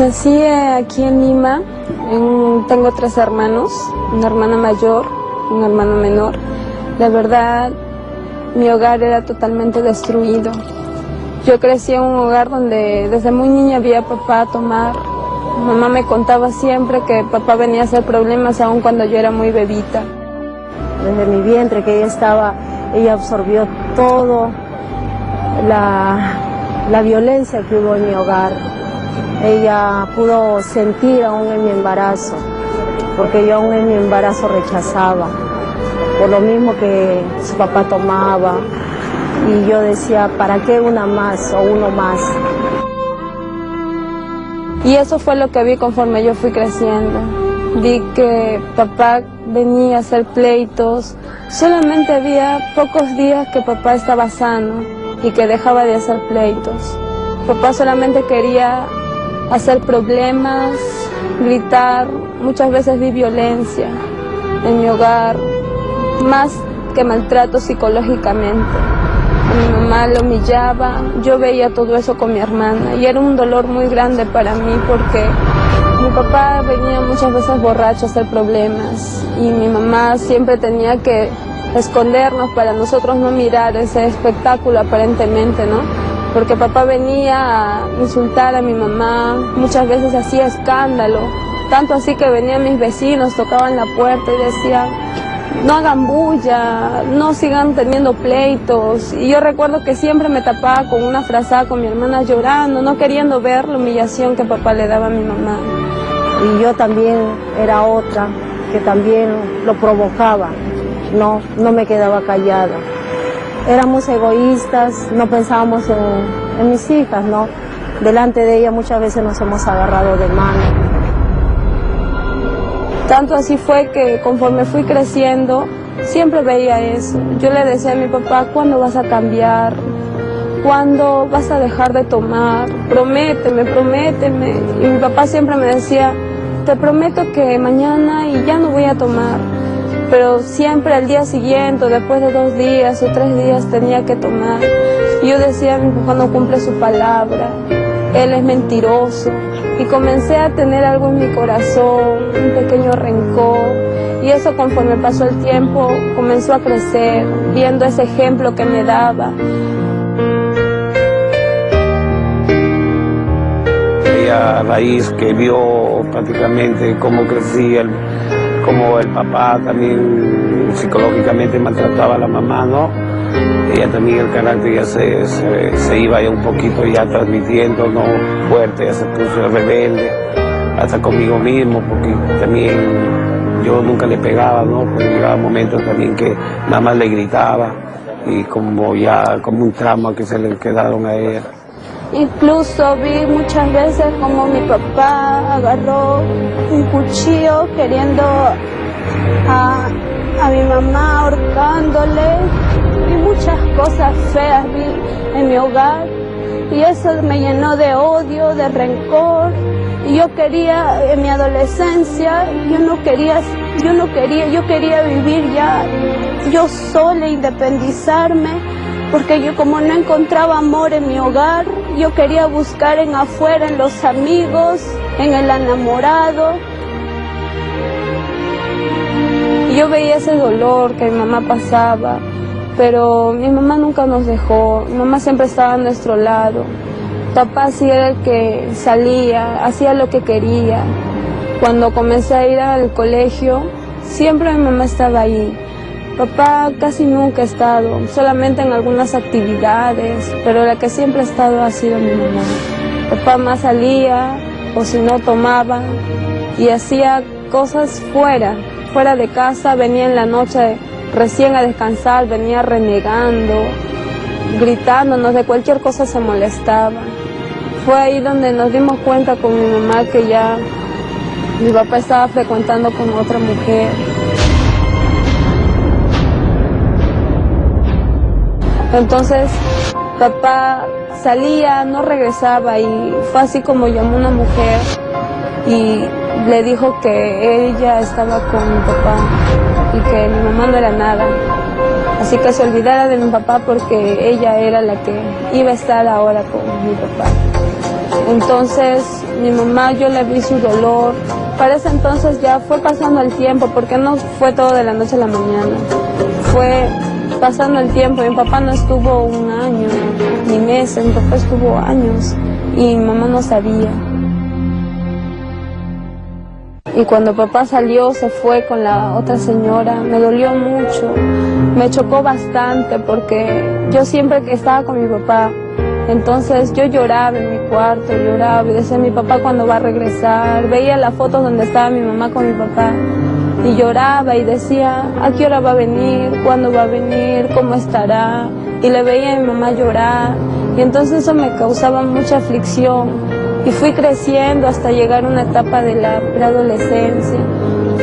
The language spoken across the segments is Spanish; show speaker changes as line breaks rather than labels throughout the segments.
Nací aquí en Lima, tengo 3 hermanos, una hermana mayor, un hermano menor. La verdad, mi hogar era totalmente destruido. Yo crecí en un hogar donde desde muy niña vi a papá tomar. Mamá me contaba siempre que papá venía a hacer problemas aun cuando yo era muy bebita.
Desde mi vientre que ella estaba, ella absorbió todo la violencia que hubo en mi hogar. Ella pudo sentir aún en mi embarazo, porque yo aún en mi embarazo rechazaba, por lo mismo que su papá tomaba, y yo decía, ¿para qué una más o uno más?
Y eso fue lo que vi conforme yo fui creciendo. Vi que papá venía a hacer pleitos. Solamente había pocos días que papá estaba sano y que dejaba de hacer pleitos. Papá solamente quería hacer problemas, gritar. Muchas veces vi violencia en mi hogar, más que maltrato psicológicamente. Mi mamá lo humillaba, yo veía todo eso con mi hermana y era un dolor muy grande para mí porque mi papá venía muchas veces borracho a hacer problemas y mi mamá siempre tenía que escondernos para nosotros no mirar ese espectáculo aparentemente, ¿no? Porque papá venía a insultar a mi mamá, muchas veces hacía escándalo, tanto así que venían mis vecinos, tocaban la puerta y decían, no hagan bulla, no sigan teniendo pleitos. Y yo recuerdo que siempre me tapaba con una frazada con mi hermana llorando, no queriendo ver la humillación que papá le daba a mi mamá.
Y yo también era otra que también lo provocaba, no me quedaba callada. Éramos egoístas, no pensábamos en mis hijas, ¿no? Delante de ella muchas veces nos hemos agarrado de mano.
Tanto así fue que conforme fui creciendo, siempre veía eso. Yo le decía a mi papá, ¿cuándo vas a cambiar? ¿Cuándo vas a dejar de tomar? Prométeme, prométeme. Y mi papá siempre me decía, te prometo que mañana y ya no voy a tomar. Pero siempre al día siguiente, después de 2 días o 3 días, tenía que tomar. Y yo decía, mi papá no cumple su palabra, él es mentiroso. Y comencé a tener algo en mi corazón, un pequeño rencor. Y eso conforme pasó el tiempo comenzó a crecer, viendo ese ejemplo que me daba.
Ella a raíz que vio prácticamente cómo crecía, cómo el papá también psicológicamente maltrataba a la mamá, ¿no? Ella también el carácter ya se iba ya un poquito ya transmitiendo, ¿no? Fuerte, ya se puso rebelde, hasta conmigo mismo, porque también yo nunca le pegaba, ¿no? Porque llegaba momentos también que nada más le gritaba y como un trauma que se le quedaron a ella.
Incluso vi muchas veces como mi papá agarró un cuchillo queriendo a mi mamá ahorcándole y muchas cosas feas vi en mi hogar y eso me llenó de odio, de rencor y yo quería en mi adolescencia, yo quería vivir ya yo sola, independizarme porque yo como no encontraba amor en mi hogar, yo quería buscar en afuera, en los amigos, en el enamorado. Yo veía ese dolor que mi mamá pasaba, pero mi mamá nunca nos dejó, mi mamá siempre estaba a nuestro lado. Papá sí era el que salía, hacía lo que quería. Cuando comencé a ir al colegio, siempre mi mamá estaba ahí. Papá casi nunca ha estado, solamente en algunas actividades, pero la que siempre ha estado ha sido mi mamá. Papá más salía, o si no tomaba, y hacía cosas fuera de casa, venía en la noche recién a descansar, venía renegando, gritándonos, de cualquier cosa se molestaba. Fue ahí donde nos dimos cuenta con mi mamá que ya mi papá estaba frecuentando con otra mujer. Entonces papá salía, no regresaba y fue así como llamó a una mujer y le dijo que ella estaba con mi papá y que mi mamá no era nada. Así que se olvidara de mi papá porque ella era la que iba a estar ahora con mi papá. Entonces mi mamá, yo le vi su dolor. Para ese entonces ya fue pasando el tiempo, porque no fue todo de la noche a la mañana. Fue pasando el tiempo. Mi papá no estuvo un año, ni meses, mi papá estuvo años y mi mamá no sabía. Y cuando papá salió, se fue con la otra señora, me dolió mucho, me chocó bastante porque yo siempre que estaba con mi papá, entonces yo lloraba en mi cuarto, lloraba y decía, mi papá cuándo va a regresar, veía las fotos donde estaba mi mamá con mi papá y lloraba y decía, ¿a qué hora va a venir? ¿Cuándo va a venir? ¿Cómo estará? Y le veía a mi mamá llorar y entonces eso me causaba mucha aflicción. Y fui creciendo hasta llegar a una etapa de la preadolescencia.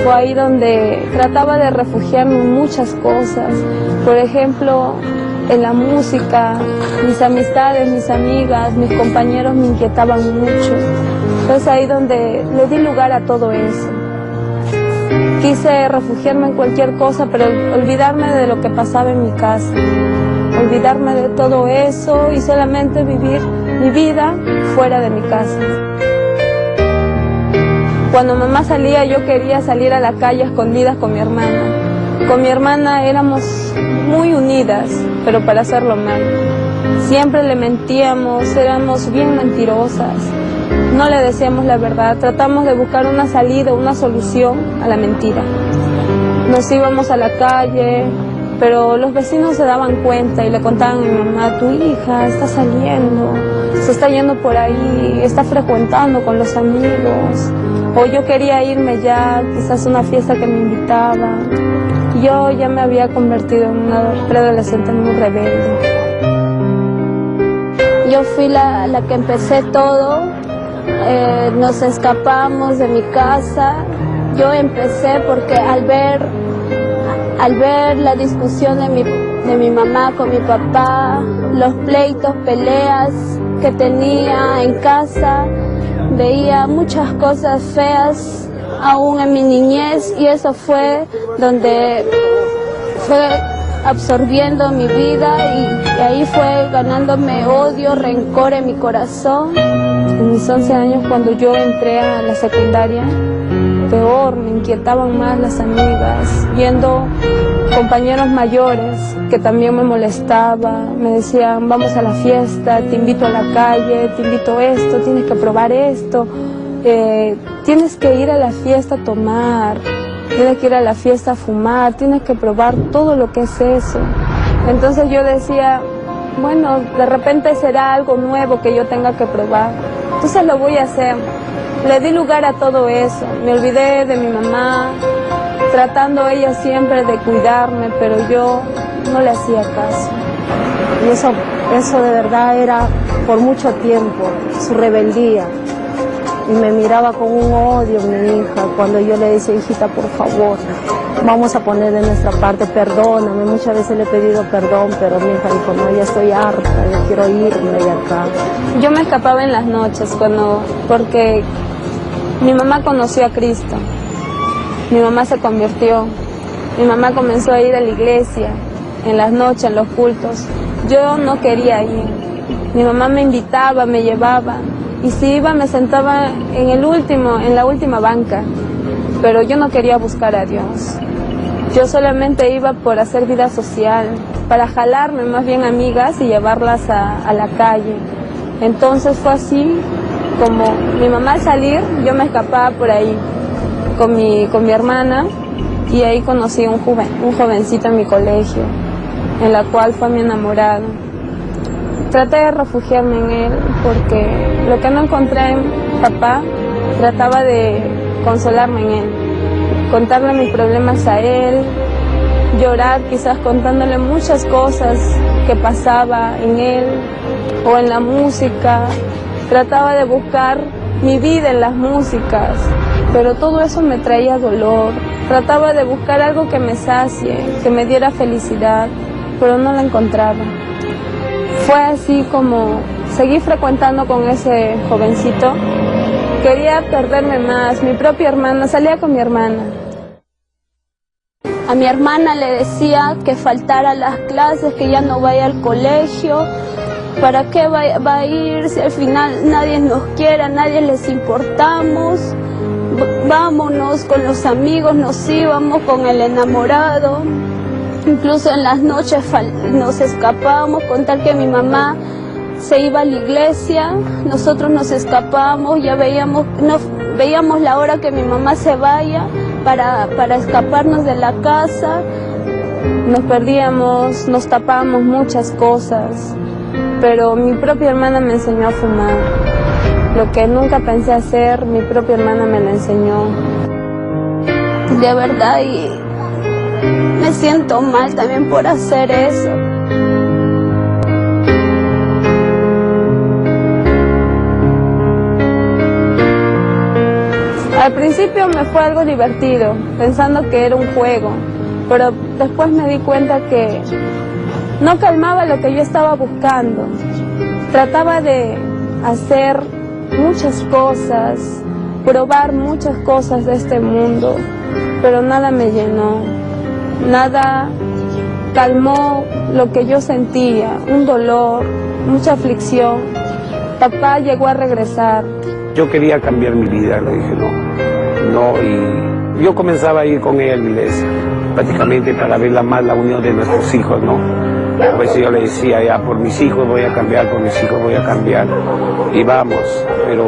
Fue ahí donde trataba de refugiarme en muchas cosas. Por ejemplo, en la música, mis amistades, mis amigas, mis compañeros me inquietaban mucho. Entonces ahí donde le di lugar a todo eso. Quise refugiarme en cualquier cosa, pero olvidarme de lo que pasaba en mi casa. Olvidarme de todo eso y solamente vivir mi vida fuera de mi casa. Cuando mamá salía, yo quería salir a la calle a escondidas con mi hermana. Con mi hermana éramos muy unidas, pero para hacerlo mal. Siempre le mentíamos, éramos bien mentirosas. No le decíamos la verdad, tratamos de buscar una salida, una solución a la mentira. Nos íbamos a la calle, pero los vecinos se daban cuenta y le contaban a mi mamá, tu hija está saliendo, se está yendo por ahí, está frecuentando con los amigos. O yo quería irme ya, quizás a una fiesta que me invitaban. Yo ya me había convertido en una preadolescente muy rebelde. Yo fui la que empecé todo, nos escapamos de mi casa. Yo empecé porque al ver la discusión de mi mamá con mi papá, los pleitos, peleas que tenía en casa, veía muchas cosas feas aún en mi niñez y eso fue donde fue absorbiendo mi vida y ahí fue ganándome odio, rencor en mi corazón. En mis 11 años, cuando yo entré a la secundaria, peor, me inquietaban más las amigas, viendo compañeros mayores que también me molestaban, me decían, vamos a la fiesta, te invito a la calle, te invito a esto, tienes que probar esto, tienes que ir a la fiesta a tomar, tienes que ir a la fiesta a fumar, tienes que probar todo lo que es eso. Entonces yo decía, bueno, de repente será algo nuevo que yo tenga que probar, entonces lo voy a hacer. Le di lugar a todo eso, me olvidé de mi mamá, tratando ella siempre de cuidarme, pero yo no le hacía caso.
Y eso de verdad era por mucho tiempo, su rebeldía. Y me miraba con un odio mi hija, cuando yo le decía, hijita, por favor, vamos a poner de nuestra parte, perdóname. Muchas veces le he pedido perdón, pero mi hija dijo, no, ya estoy harta, yo quiero irme de acá.
Yo me escapaba en las noches porque mi mamá conoció a Cristo, mi mamá se convirtió, mi mamá comenzó a ir a la iglesia, en las noches, en los cultos. Yo no quería ir, mi mamá me invitaba, me llevaba, y si iba me sentaba en la última banca, pero yo no quería buscar a Dios. Yo solamente iba por hacer vida social, para jalarme más bien amigas y llevarlas a la calle. Entonces fue así como mi mamá al salir, yo me escapaba por ahí con mi hermana y ahí conocí un jovencito en mi colegio, en la cual fue mi enamorado. Traté de refugiarme en él porque lo que no encontré en papá, trataba de consolarme en él, contarle mis problemas a él, llorar quizás contándole muchas cosas que pasaba en él o en la música. Trataba de buscar mi vida en las músicas, pero todo eso me traía dolor. Trataba de buscar algo que me sacie, que me diera felicidad, pero no la encontraba. Fue así como seguí frecuentando con ese jovencito. Quería perderme más, mi propia hermana, salía con mi hermana.
A mi hermana le decía que faltara a las clases, que ya no vaya al colegio,
¿Para qué va a ir si al final nadie nos quiere, a nadie les importamos? Vámonos con los amigos, nos íbamos con el enamorado. Incluso en las noches nos escapábamos con tal que mi mamá se iba a la iglesia, nosotros nos escapábamos, ya veíamos la hora que mi mamá se vaya para escaparnos de la casa. Nos perdíamos, nos tapábamos muchas cosas, pero mi propia hermana me enseñó a fumar. Lo que nunca pensé hacer, mi propia hermana me lo enseñó. De verdad, y me siento mal también por hacer eso. Al principio me fue algo divertido, pensando que era un juego, pero después me di cuenta que no calmaba lo que yo estaba buscando. Trataba de hacer muchas cosas, probar muchas cosas de este mundo, pero nada me llenó, nada calmó lo que yo sentía, un dolor, mucha aflicción. Papá llegó a regresar.
Yo quería cambiar mi vida, le dije no, y yo comenzaba a ir con ella a la iglesia, prácticamente para ver más la unión de nuestros hijos, ¿no? A veces yo le decía, ya por mis hijos voy a cambiar, por mis hijos voy a cambiar, y vamos, pero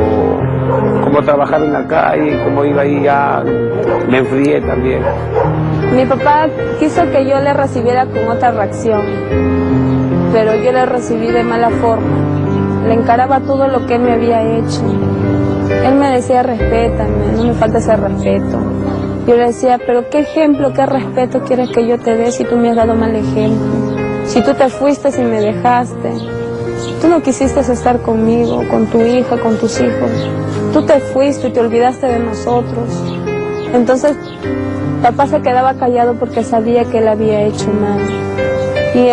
como trabajaba en la calle, como iba ahí ya, me enfrié también.
Mi papá quiso que yo le recibiera con otra reacción, pero yo le recibí de mala forma, le encaraba todo lo que él me había hecho. Él me decía, respétame, no me falta ese respeto. Yo le decía, pero qué ejemplo, qué respeto quieres que yo te dé si tú me has dado mal ejemplo. Si tú te fuiste y me dejaste, tú no quisiste estar conmigo, con tu hija, con tus hijos. Tú te fuiste y te olvidaste de nosotros. Entonces, papá se quedaba callado porque sabía que él había hecho mal. Y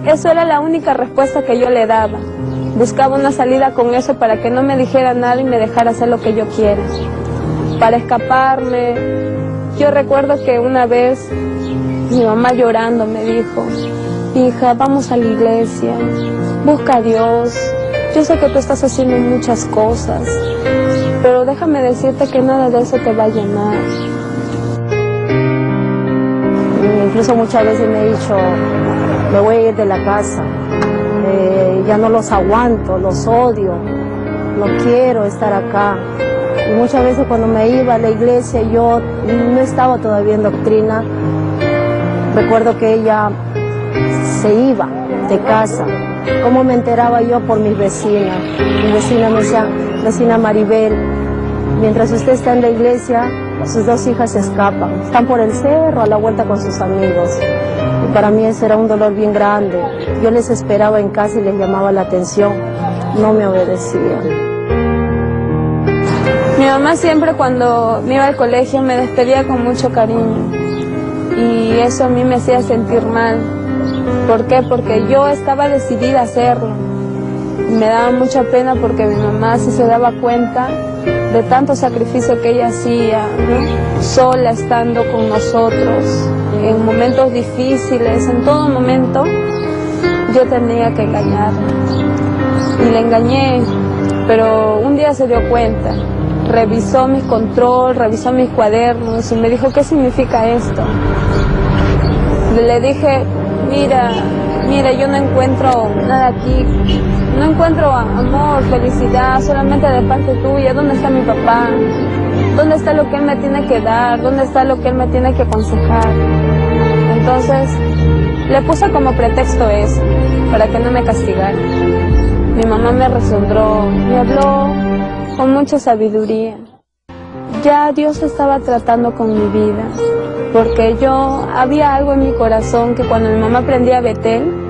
eso era la única respuesta que yo le daba. Buscaba una salida con eso para que no me dijera nada y me dejara hacer lo que yo quiera. Para escaparme. Yo recuerdo que una vez mi mamá llorando me dijo, hija, vamos a la iglesia, busca a Dios. Yo sé que tú estás haciendo muchas cosas, pero déjame decirte que nada de eso te va a llenar.
Incluso muchas veces me he dicho, me voy a ir de la casa. Ya no los aguanto, los odio, no quiero estar acá. Y muchas veces cuando me iba a la iglesia, yo no estaba todavía en doctrina. Recuerdo que ella se iba de casa. ¿Cómo me enteraba yo? Por mis vecinas. Mi vecina me decía, vecina Maribel, mientras usted está en la iglesia, sus dos hijas se escapan. Están por el cerro, a la vuelta con sus amigos. Y para mí ese era un dolor bien grande. Yo les esperaba en casa y les llamaba la atención. No me obedecían.
Mi mamá siempre cuando me iba al colegio me despedía con mucho cariño. Y eso a mí me hacía sentir mal. ¿Por qué? Porque yo estaba decidida a hacerlo. Y me daba mucha pena porque mi mamá sí se daba cuenta de tanto sacrificio que ella hacía, ¿no? Sola estando con nosotros, en momentos difíciles, en todo momento, yo tenía que engañarla. Y la engañé, pero un día se dio cuenta, revisó mi control, revisó mis cuadernos y me dijo, ¿qué significa esto? Le dije, mira, yo no encuentro nada aquí, no encuentro amor, felicidad, solamente de parte tuya. ¿Dónde está mi papá? ¿Dónde está lo que él me tiene que dar? ¿Dónde está lo que él me tiene que aconsejar? Entonces, le puse como pretexto eso, para que no me castigara. Mi mamá me resondró, me habló con mucha sabiduría. Ya Dios estaba tratando con mi vida, porque había algo en mi corazón que cuando mi mamá prendía Betel,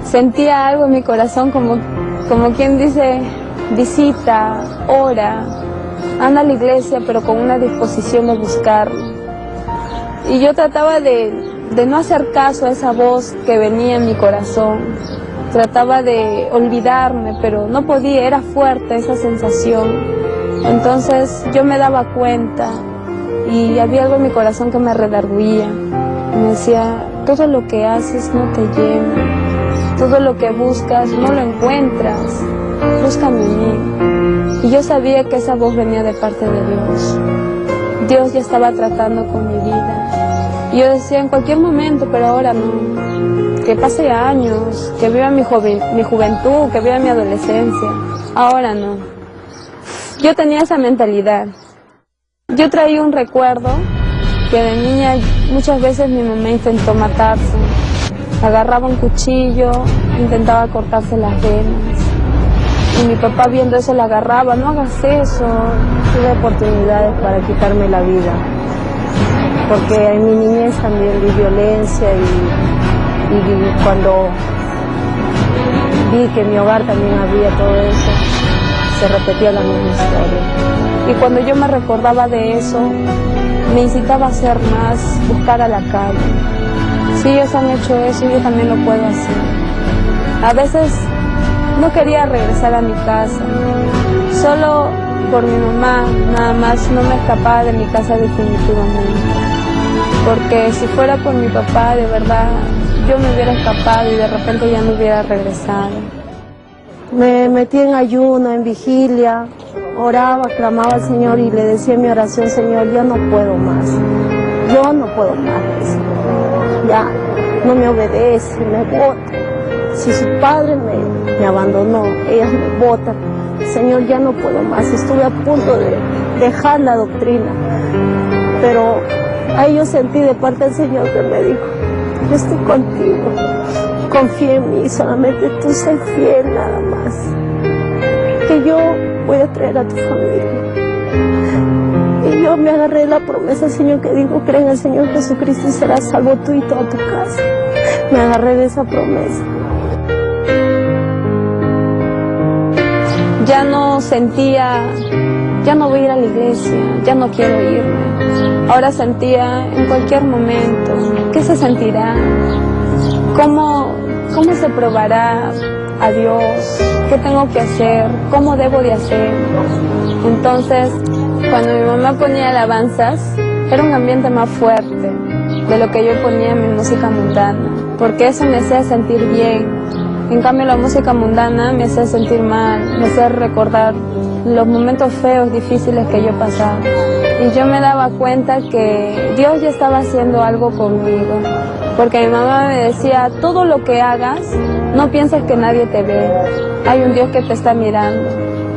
sentía algo en mi corazón como quien dice, visita, ora, anda a la iglesia, pero con una disposición de buscarlo. Y yo trataba de no hacer caso a esa voz que venía en mi corazón. Trataba de olvidarme, pero no podía, era fuerte esa sensación. Entonces yo me daba cuenta y había algo en mi corazón que me redarguía. Me decía, todo lo que haces no te llena. todo lo que buscas no lo encuentras, búscame a mí. Y yo sabía que esa voz venía de parte de Dios. Dios ya estaba tratando con mi vida. Y yo decía, en cualquier momento, pero ahora no. Que pase años, que viva mi juventud, que viva mi adolescencia. Ahora no. Yo tenía esa mentalidad. Yo traía un recuerdo que de niña muchas veces mi mamá intentó matarse. Agarraba un cuchillo, intentaba cortarse las venas. Y mi papá viendo eso la agarraba, no hagas eso.
Tuve oportunidades para quitarme la vida, porque en mi niñez también vi violencia y cuando vi que en mi hogar también había todo eso, se repetía la misma historia.
Y cuando yo me recordaba de eso, me incitaba a hacer más, buscar a la calle. Si ellos han hecho eso, yo también lo puedo hacer. A veces no quería regresar a mi casa, solo por mi mamá, nada más no me escapaba de mi casa definitivamente. Porque si fuera por mi papá, de verdad, yo me hubiera escapado y de repente ya no hubiera regresado.
Me metí en ayuno, en vigilia, oraba, clamaba al Señor y le decía en mi oración, Señor, yo no puedo más, yo no puedo más. Ya no me obedece, me bota. Si su padre me abandonó, ellas me botan. Señor, ya no puedo más. Estuve a punto de dejar la doctrina, pero ahí yo sentí de parte del Señor que me dijo, yo estoy contigo, confía en mí, solamente tú sé fiel nada más, que yo voy a traer a tu familia. Y yo me agarré de la promesa, Señor, que dijo, cree en el Señor Jesucristo y serás salvo tú y toda tu casa. Me agarré de esa promesa.
Ya no sentía, ya no voy a ir a la iglesia, ya no quiero irme. Ahora sentía en cualquier momento, ¿qué se sentirá? ¿Cómo se probará a Dios? ¿Qué tengo que hacer? ¿Cómo debo de hacer? Entonces, cuando mi mamá ponía alabanzas, era un ambiente más fuerte de lo que yo ponía en mi música mundana, porque eso me hacía sentir bien. En cambio, la música mundana me hacía sentir mal, me hacía recordar los momentos feos, difíciles que yo pasaba. Y yo me daba cuenta que Dios ya estaba haciendo algo conmigo, porque mi mamá me decía, todo lo que hagas, no pienses que nadie te ve. Hay un Dios que te está mirando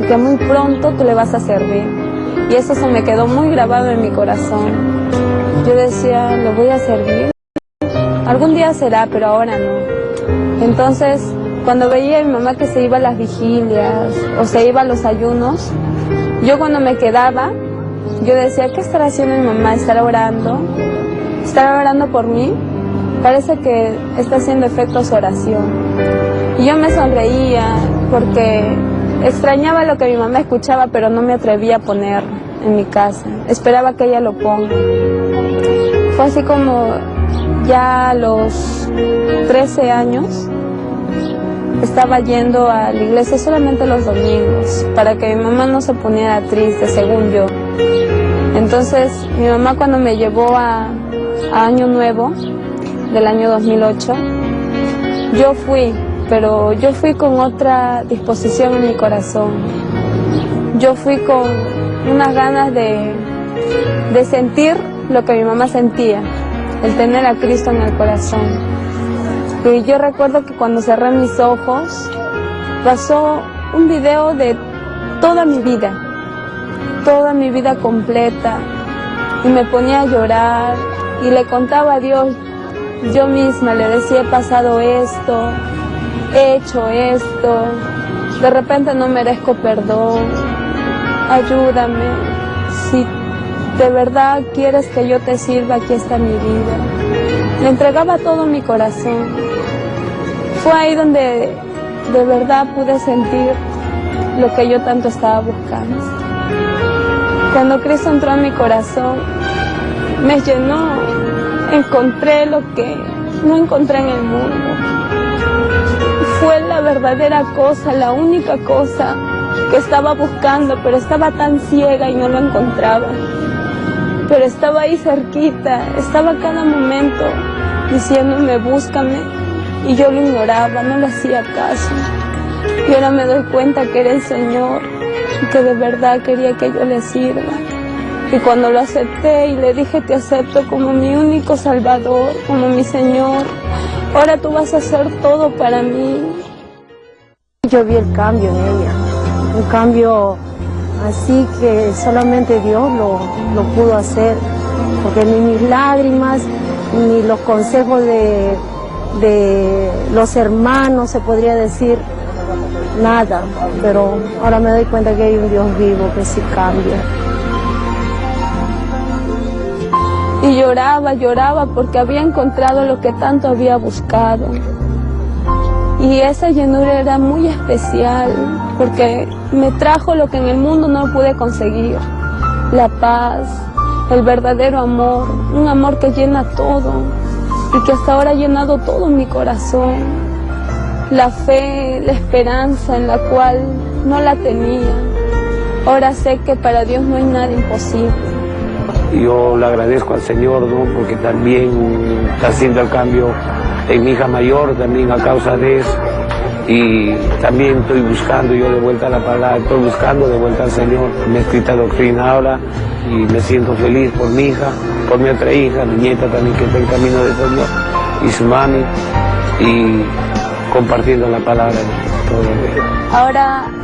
y que muy pronto tú le vas a servir. Y eso se me quedó muy grabado en mi corazón. Yo decía, lo voy a servir. Algún día será, pero ahora no. Entonces, cuando veía a mi mamá que se iba a las vigilias o se iba a los ayunos, yo cuando me quedaba, yo decía, ¿qué estará haciendo mi mamá? ¿Estará orando? ¿Estará orando por mí? Parece que está haciendo efecto su oración. Y yo me sonreía porque extrañaba lo que mi mamá escuchaba, pero no me atrevía a poner en mi casa. Esperaba que ella lo ponga. Fue así como ya a los 13 años estaba yendo a la iglesia solamente los domingos para que mi mamá no se poniera triste, según yo. Entonces mi mamá, cuando me llevó a Año Nuevo del año 2008, yo fui, pero yo fui con otra disposición en mi corazón. Yo fui con unas ganas de sentir lo que mi mamá sentía, el tener a Cristo en el corazón. Y yo recuerdo que cuando cerré mis ojos, pasó un video de toda mi vida completa, y me ponía a llorar y le contaba a Dios, yo misma le decía, he pasado esto, he hecho esto, de repente no merezco perdón, ayúdame, si de verdad quieres que yo te sirva, aquí está mi vida. Le entregaba todo mi corazón. Fue ahí donde de verdad pude sentir lo que yo tanto estaba buscando. Cuando Cristo entró en mi corazón, me llenó, encontré lo que no encontré en el mundo. Fue la verdadera cosa, la única cosa que estaba buscando, pero estaba tan ciega y no lo encontraba. Pero estaba ahí cerquita, estaba a cada momento diciéndome, búscame, y yo lo ignoraba, no le hacía caso. Y ahora me doy cuenta que era el Señor, y que de verdad quería que yo le sirva. Y cuando lo acepté y le dije, te acepto como mi único Salvador, como mi Señor, ahora tú vas a hacer todo para mí.
Yo vi el cambio en ella, un cambio así que solamente Dios lo pudo hacer, porque ni mis lágrimas, ni los consejos de los hermanos, se podría decir, nada. Pero ahora me doy cuenta que hay un Dios vivo que sí cambia.
Y lloraba porque había encontrado lo que tanto había buscado. Y esa llenura era muy especial, porque me trajo lo que en el mundo no pude conseguir. La paz, el verdadero amor, un amor que llena todo, y que hasta ahora ha llenado todo mi corazón. La fe, la esperanza en la cual no la tenía. Ahora sé que para Dios no hay nada imposible.
Yo le agradezco al Señor, ¿no? Porque también está haciendo el cambio en mi hija mayor, también a causa de eso. Y también estoy buscando yo de vuelta a la palabra, estoy buscando de vuelta al Señor. Me he escrito doctrina ahora y me siento feliz por mi hija, por mi otra hija, mi nieta también que está en camino del Señor, y su mami, y compartiendo la palabra todo el día.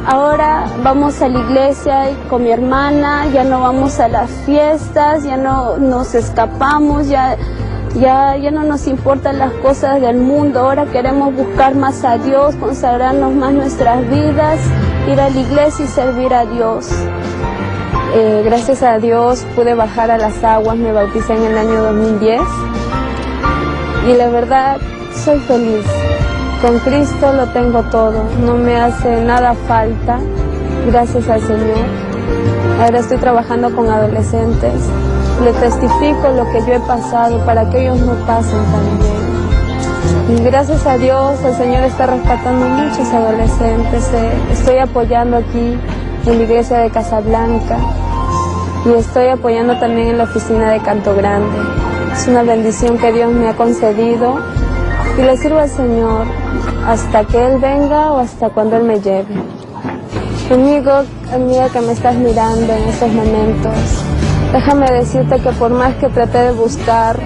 Ahora vamos a la iglesia con mi hermana, ya no vamos a las fiestas, ya no nos escapamos, ya no nos importan las cosas del mundo. Ahora queremos buscar más a Dios, consagrarnos más nuestras vidas, ir a la iglesia y servir a Dios. Gracias a Dios pude bajar a las aguas, me bauticé en el año 2010 y la verdad soy feliz. Con Cristo lo tengo todo, no me hace nada falta, gracias al Señor. Ahora estoy trabajando con adolescentes, les testifico lo que yo he pasado para que ellos no pasen también. Y gracias a Dios el Señor está rescatando muchos adolescentes. Estoy apoyando aquí en la iglesia de Casablanca y estoy apoyando también en la oficina de Canto Grande. Es una bendición que Dios me ha concedido y le sirvo al Señor hasta que Él venga o hasta cuando Él me lleve. Amiga que me estás mirando en estos momentos, déjame decirte que por más que traté de buscar,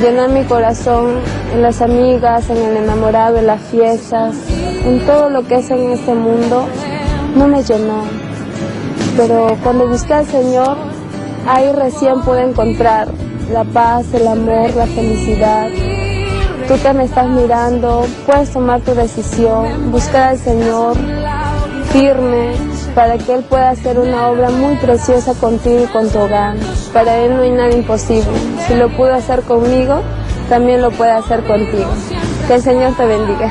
llenar mi corazón en las amigas, en el enamorado, en las fiestas, en todo lo que es en este mundo, no me llenó. Pero cuando busqué al Señor, ahí recién pude encontrar la paz, el amor, la felicidad. Tú que me estás mirando, puedes tomar tu decisión, buscar al Señor firme para que Él pueda hacer una obra muy preciosa contigo y con tu hogar. Para Él no hay nada imposible. Si lo pudo hacer conmigo, también lo puede hacer contigo. Que el Señor te bendiga.